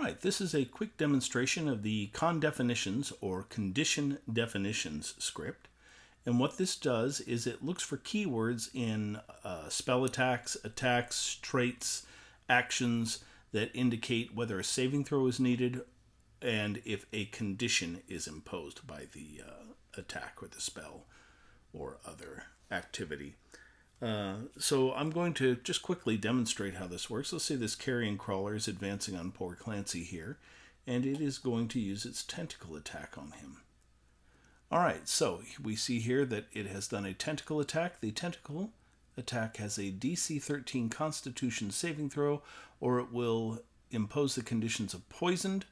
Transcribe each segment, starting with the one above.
Alright, this is a quick demonstration of the Condefinitions or condition definitions script. And what this does is it looks for keywords in spell attacks, traits, actions that indicate whether a saving throw is needed and if a condition is imposed by the attack or the spell or other activity. So I'm going to just quickly demonstrate how this works. Let's say this carrion crawler is advancing on poor Clancy here, and it is going to use its tentacle attack on him. Alright, so we see here that it has done a tentacle attack. The tentacle attack has a DC 13 Constitution saving throw, or it will impose the conditions of poisoned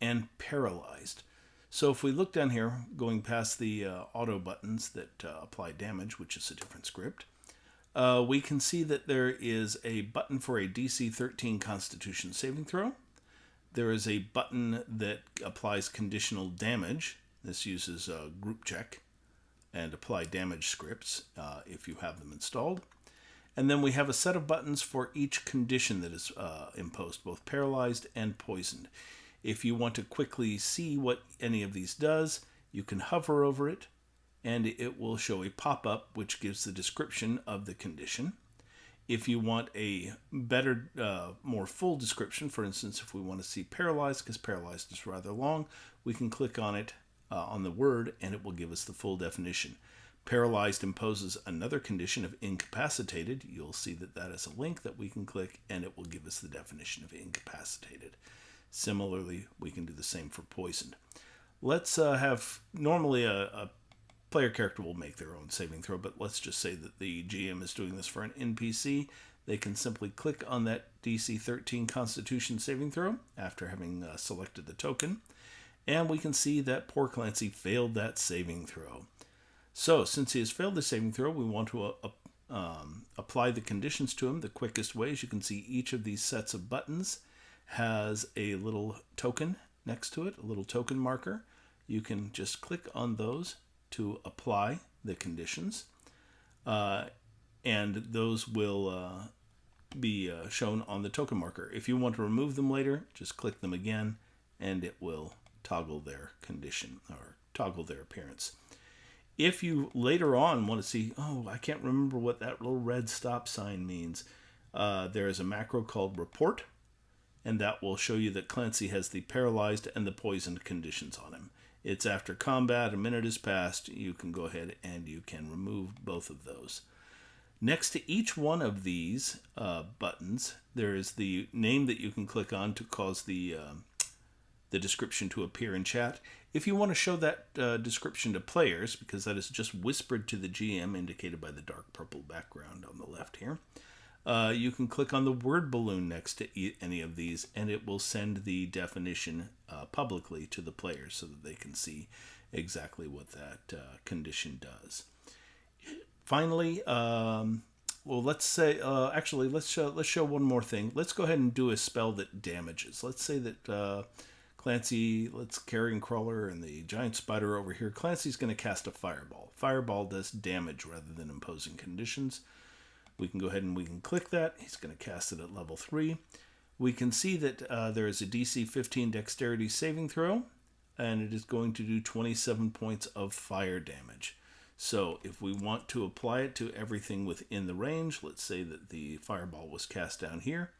and paralyzed. So if we look down here, going past the auto buttons that apply damage, which is a different script, we can see that there is a button for a DC 13 Constitution saving throw. There is a button that applies conditional damage. This uses GroupCheck and apply damage scripts if you have them installed. And then we have a set of buttons for each condition that is imposed, both paralyzed and poisoned. If you want to quickly see what any of these does, you can hover over it, and it will show a pop-up which gives the description of the condition. If you want a better, more full description, for instance, if we want to see paralyzed, because paralyzed is rather long, we can click on it, on the word, and it will give us the full definition. Paralyzed imposes another condition of incapacitated. You'll see that that is a link that we can click, and it will give us the definition of incapacitated. Similarly, we can do the same for poisoned. Let's have, normally a player character will make their own saving throw, but let's just say that the GM is doing this for an NPC. They can simply click on that DC 13 Constitution saving throw after having selected the token, and we can see that poor Clancy failed that saving throw. So, since he has failed the saving throw, we want to apply the conditions to him. The quickest way, as you can see, each of these sets of buttons has a little token next to it, a little token marker. You can just click on those to apply the conditions, and those will be shown on the token marker. If you want to remove them later, just click them again, and it will toggle their condition or toggle their appearance. If you later on want to see, oh, I can't remember what that little red stop sign means, there is a macro called report, and that will show you that Clancy has the paralyzed and the poisoned conditions on him. It's after combat, a minute has passed, you can go ahead and you can remove both of those. Next to each one of these buttons, there is the name that you can click on to cause the description to appear in chat. If you want to show that description to players, because that is just whispered to the GM, indicated by the dark purple background on the left here, you can click on the word balloon next to any of these, and it will send the definition publicly to the players so that they can see exactly what that condition does. Finally, well, let's say, actually, let's show one more thing. Let's go ahead and do a spell that damages. Let's say that Clancy, let's carrion crawler and the giant spider over here. Clancy's going to cast a fireball. Fireball does damage rather than imposing conditions. We can go ahead and we can click that. He's going to cast it at level 3. We can see that there is a DC 15 dexterity saving throw, and it is going to do 27 points of fire damage. So if we want to apply it to everything within the range, let's say that the fireball was cast down here,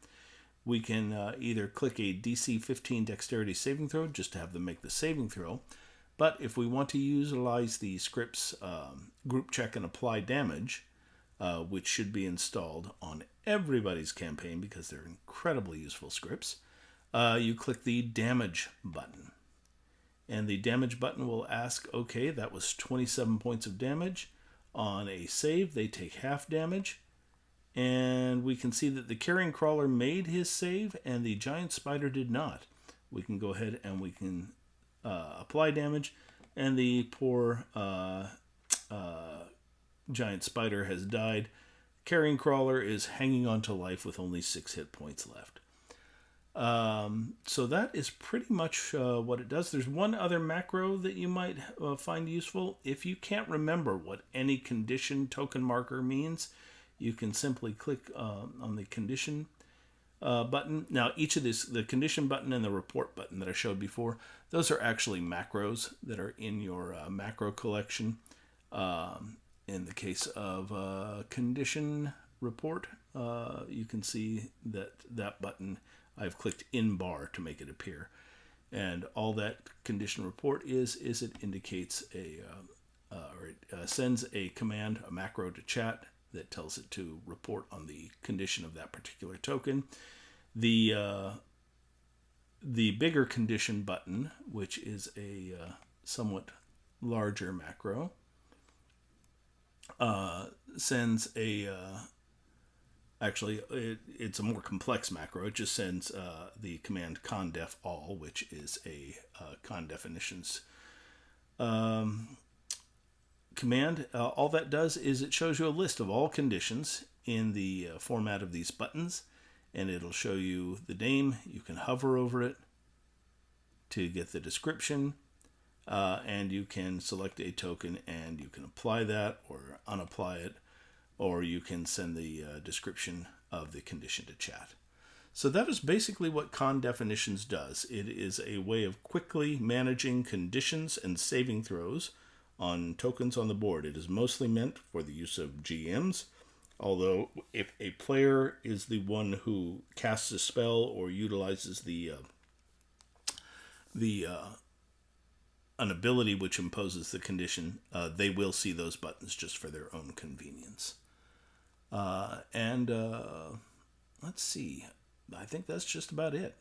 we can either click a DC 15 dexterity saving throw just to have them make the saving throw. But if we want to utilize the scripts GroupCheck and apply damage, which should be installed on everybody's campaign because they're incredibly useful scripts, you click the damage button. And the damage button will ask, okay, that was 27 points of damage. On a save, they take half damage. And we can see that the carrion crawler made his save and the giant spider did not. We can go ahead and we can apply damage, and the poor giant spider has died. Carrion crawler is hanging on to life with only 6 hit points left. So that is pretty much what it does. There's one other macro that you might find useful. If you can't remember what any condition token marker means, you can simply click on the condition button. Now, each of these, the condition button and the report button that I showed before, those are actually macros that are in your macro collection. In the case of condition report, you can see that that button, I've clicked in bar to make it appear. And all that condition report is it indicates or it sends a command, a macro to chat that tells it to report on the condition of that particular token. The bigger condition button, which is a somewhat larger macro, sends a actually it's a more complex macro. It just sends the command condef all, which is a Condefinitions command. All that does is it shows you a list of all conditions in the format of these buttons, and it'll show you the name. You can hover over it to get the description, and you can select a token and you can apply that or unapply it, or you can send the description of the condition to chat. So that is basically what Condefinitions does. It is a way of quickly managing conditions and saving throws on tokens on the board. It is mostly meant for the use of GMs, although if a player is the one who casts a spell or utilizes an ability which imposes the condition, they will see those buttons just for their own convenience. Let's see. I think that's just about it.